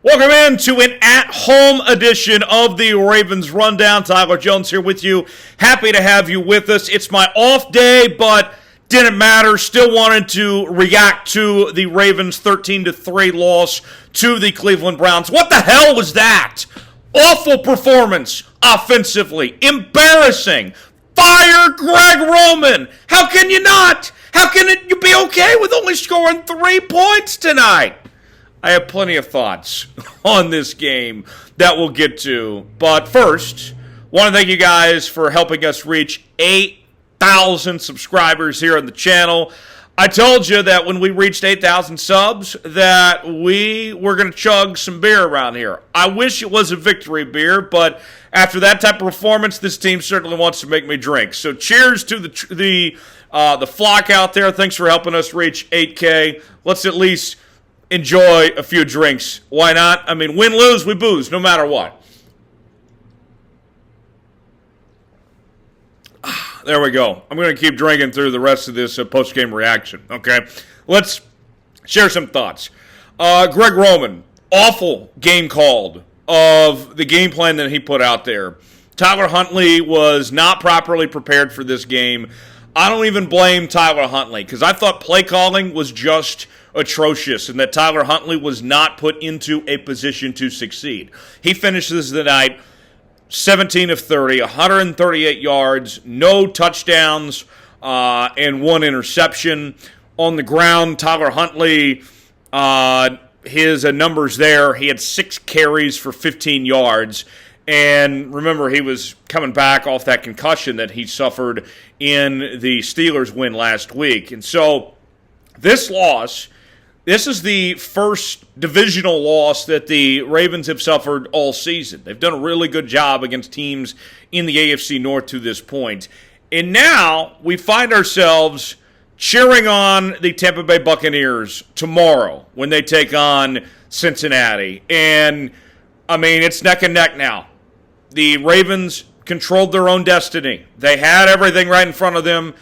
Welcome in to an at-home edition of the Ravens Rundown. Tyler Jones here with you. Happy to have you with us. It's my off day, but didn't matter. Still wanted to react to the Ravens' 13-3 loss to the Cleveland Browns. What the hell was that? Awful performance offensively. Embarrassing. Fire Greg Roman. How can you not? How can you be okay with only scoring 3 points tonight? I have plenty of thoughts on this game that we'll get to. But first, want to thank you guys for helping us reach 8,000 subscribers here on the channel. I told you that when we reached 8,000 subs that we were going to chug some beer around here. I wish it was a victory beer, but after that type of performance, this team certainly wants to make me drink. So cheers to the flock out there. Thanks for helping us reach 8K. Let's at least enjoy a few drinks. Why not? I mean, win, lose, we booze, no matter what. There we go. I'm going to keep drinking through the rest of this post-game reaction, okay? Let's share some thoughts. Greg Roman, awful game called of the game plan that he put out there. Tyler Huntley was not properly prepared for this game. I don't even blame Tyler Huntley because I thought play calling was just atrocious and that Tyler Huntley was not put into a position to succeed. He finishes the night 17 of 30, 138 yards, no touchdowns, and 1 interception. On the ground, Tyler Huntley, his numbers there, he had 6 carries for 15 yards. And remember, he was coming back off that concussion that he suffered in the Steelers win last week. And so this loss, this is the first divisional loss that the Ravens have suffered all season. They've done a really good job against teams in the AFC North to this point. And now we find ourselves cheering on the Tampa Bay Buccaneers tomorrow when they take on Cincinnati. And, I mean, it's neck and neck now. The Ravens controlled their own destiny. They had everything right in front of them.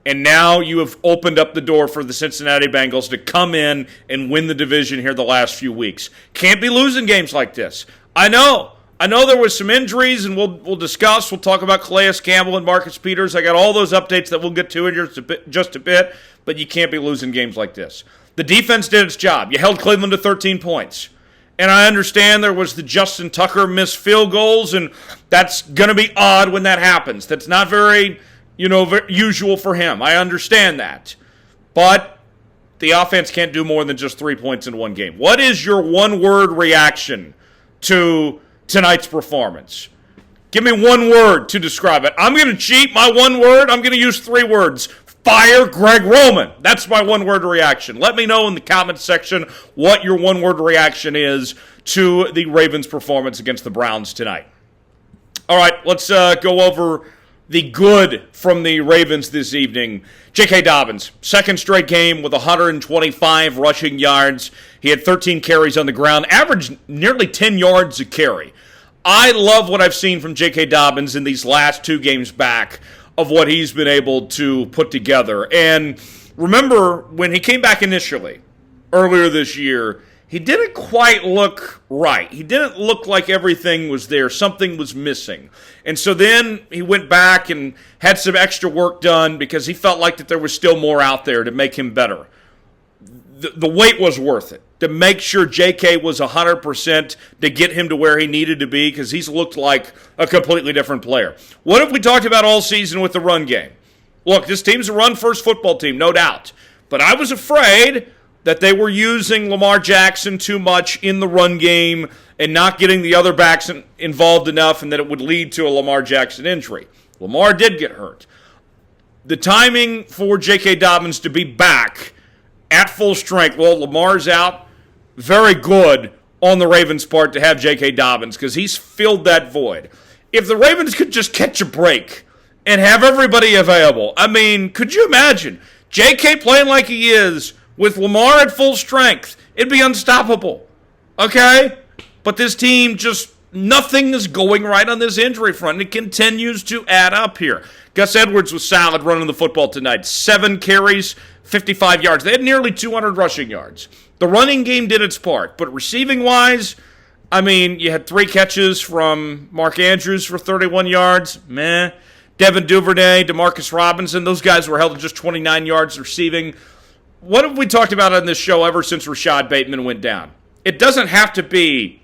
And now you have opened up the door for the Cincinnati Bengals to come in and win the division here the last few weeks. Can't be losing games like this. I know there was some injuries, and we'll discuss. We'll talk about Calais Campbell and Marcus Peters. I got all those updates that we'll get to in just a bit, but you can't be losing games like this. The defense did its job. You held Cleveland to 13 points. And I understand there was the Justin Tucker missed field goals, and that's going to be odd when that happens. That's not very usual for him. I understand that. But the offense can't do more than just 3 points in one game. What is your one-word reaction to tonight's performance? Give me one word to describe it. I'm going to cheat my one word. I'm going to use 3 words. Fire Greg Roman. That's my one-word reaction. Let me know in the comments section what your one-word reaction is to the Ravens' performance against the Browns tonight. All right, let's go over the good from the Ravens this evening. J.K. Dobbins, second straight game with 125 rushing yards. He had 13 carries on the ground, averaged nearly 10 yards a carry. I love what I've seen from J.K. Dobbins in these last 2 games back of what he's been able to put together. And remember, when he came back initially, earlier this year, he didn't quite look right. He didn't look like everything was there. Something was missing. And so then he went back and had some extra work done because he felt like that there was still more out there to make him better. The wait was worth it to make sure JK was 100% to get him to where he needed to be because he's looked like a completely different player. What have we talked about all season with the run game? Look, this team's a run-first football team, no doubt. But I was afraid that they were using Lamar Jackson too much in the run game and not getting the other backs involved enough and that it would lead to a Lamar Jackson injury. Lamar did get hurt. The timing for J.K. Dobbins to be back at full strength, well, Lamar's out, very good on the Ravens' part to have J.K. Dobbins because he's filled that void. If the Ravens could just catch a break and have everybody available, I mean, could you imagine J.K. playing like he is with Lamar at full strength? It'd be unstoppable, okay? But this team just, nothing is going right on this injury front. It continues to add up here. Gus Edwards was solid running the football tonight. 7 carries, 55 yards. They had nearly 200 rushing yards. The running game did its part, but receiving-wise, I mean, you had 3 catches from Mark Andrews for 31 yards. Meh. Devin Duvernay, DeMarcus Robinson, those guys were held to just 29 yards receiving. What have we talked about on this show ever since Rashad Bateman went down? It doesn't have to be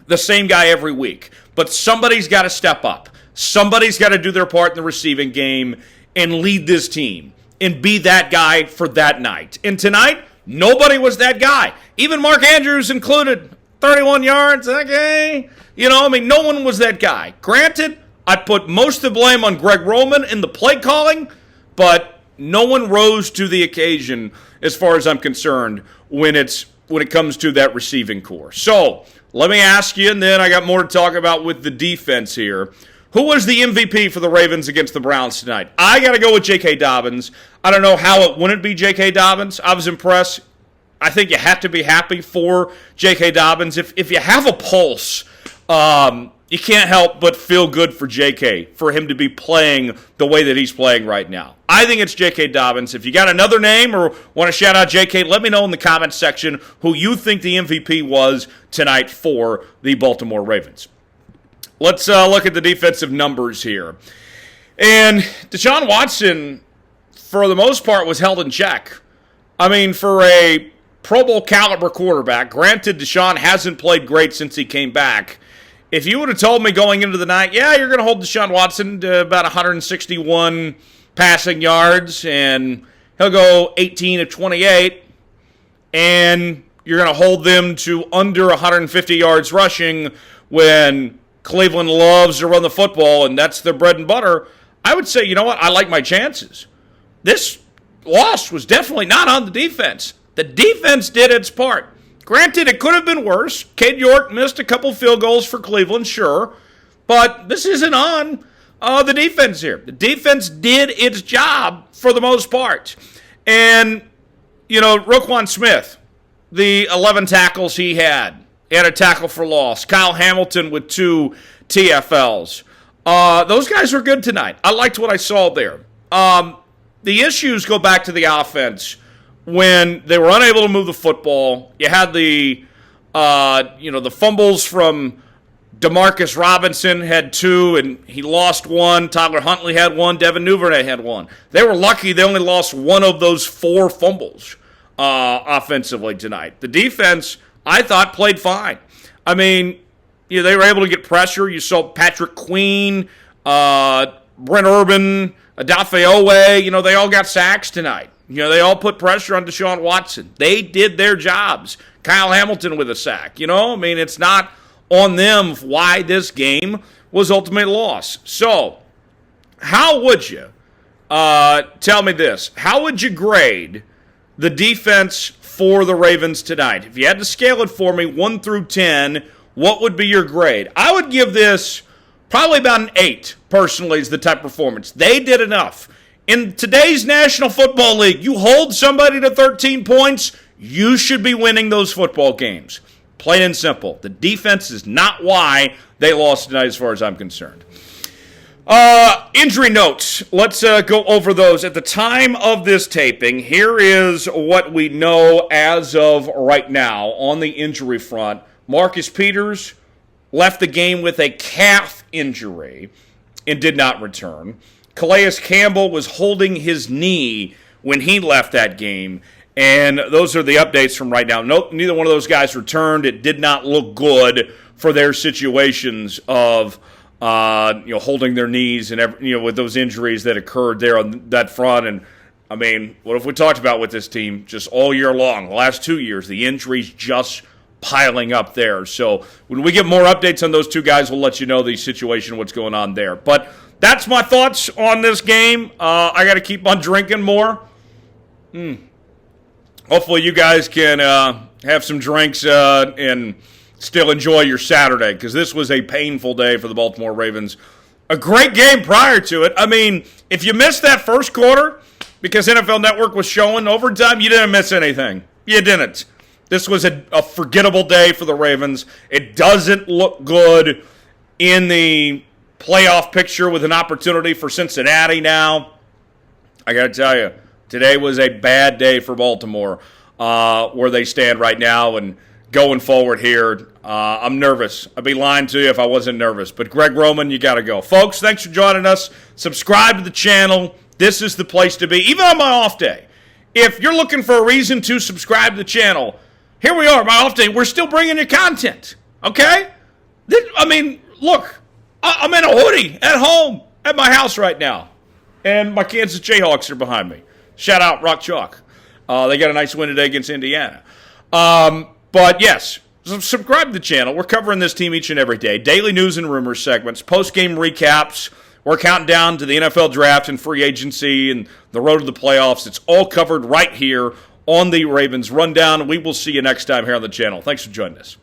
the same guy every week, but somebody's got to step up. Somebody's got to do their part in the receiving game and lead this team and be that guy for that night. And tonight, nobody was that guy. Even Mark Andrews included. 31 yards, okay. No one was that guy. Granted, I put most of the blame on Greg Roman in the play calling, but no one rose to the occasion as far as I'm concerned when it comes to that receiving core. So, let me ask you, and then I got more to talk about with the defense here. Who was the MVP for the Ravens against the Browns tonight? I got to go with J.K. Dobbins. I don't know how it wouldn't be J.K. Dobbins. I was impressed. I think you have to be happy for J.K. Dobbins. If you have a pulse, you can't help but feel good for J.K., for him to be playing the way that he's playing right now. I think it's J.K. Dobbins. If you got another name or want to shout out J.K., let me know in the comments section who you think the MVP was tonight for the Baltimore Ravens. Let's look at the defensive numbers here. And Deshaun Watson, for the most part, was held in check. I mean, for a Pro Bowl caliber quarterback, granted Deshaun hasn't played great since he came back. If you would have told me going into the night, yeah, you're going to hold Deshaun Watson to about 161 passing yards, and he'll go 18 of 28, and you're going to hold them to under 150 yards rushing when Cleveland loves to run the football, and that's their bread and butter, I would say, you know what, I like my chances. This loss was definitely not on the defense. The defense did its part. Granted, it could have been worse. Cade York missed a couple field goals for Cleveland, sure. But this isn't on the defense here. The defense did its job for the most part. And, Roquan Smith, the 11 tackles he had a tackle for loss. Kyle Hamilton with 2 TFLs. Those guys were good tonight. I liked what I saw there. The issues go back to the offense. When they were unable to move the football, you had the fumbles from DeMarcus Robinson had 2, and he lost 1. Tyler Huntley had 1. Devin Duvernay had 1. They were lucky they only lost 1 of those 4 fumbles offensively tonight. The defense, I thought, played fine. I mean, they were able to get pressure. You saw Patrick Queen, Brent Urban, Adafe Owe, they all got sacks tonight. They all put pressure on Deshaun Watson. They did their jobs. Kyle Hamilton with a sack. It's not on them why this game was ultimately lost. So, how would you, tell me this, how would you grade the defense for the Ravens tonight? If you had to scale it for me, 1 through 10, what would be your grade? I would give this probably about an 8, personally, is the type of performance. They did enough. In today's National Football League, you hold somebody to 13 points, you should be winning those football games. Plain and simple. The defense is not why they lost tonight as far as I'm concerned. Injury notes. Let's go over those. At the time of this taping, here is what we know as of right now on the injury front. Marcus Peters left the game with a calf injury and did not return. Calais Campbell was holding his knee when he left that game, and those are the updates from right now. Neither one of those guys returned. It did not look good for their situations of holding their knees and with those injuries that occurred there on that front. And I mean, what have we talked about with this team just all year long? The last 2 years, the injuries just piling up there. So when we get more updates on those 2 guys, we'll let you know the situation, what's going on there. But that's my thoughts on this game. I got to keep on drinking more. Hopefully you guys can have some drinks and still enjoy your Saturday, because this was a painful day for the Baltimore Ravens. A great game prior to it. I mean, if you missed that first quarter because NFL Network was showing overtime, you didn't miss anything. You didn't. This was a forgettable day for the Ravens. It doesn't look good in the playoff picture with an opportunity for Cincinnati now. I got to tell you, today was a bad day for Baltimore where they stand right now. And going forward here. I'm nervous. I'd be lying to you if I wasn't nervous. But Greg Roman, you got to go. Folks, thanks for joining us. Subscribe to the channel. This is the place to be, even on my off day. If you're looking for a reason to subscribe to the channel, here we are, my off day. We're still bringing you content, okay? Look, I'm in a hoodie at home at my house right now, and my Kansas Jayhawks are behind me. Shout out Rock Chalk. They got a nice win today against Indiana. But yes, subscribe to the channel. We're covering this team each and every day. Daily news and rumors segments, post-game recaps. We're counting down to the NFL draft and free agency and the road to the playoffs. It's all covered right here on the Ravens Rundown. We will see you next time here on the channel. Thanks for joining us.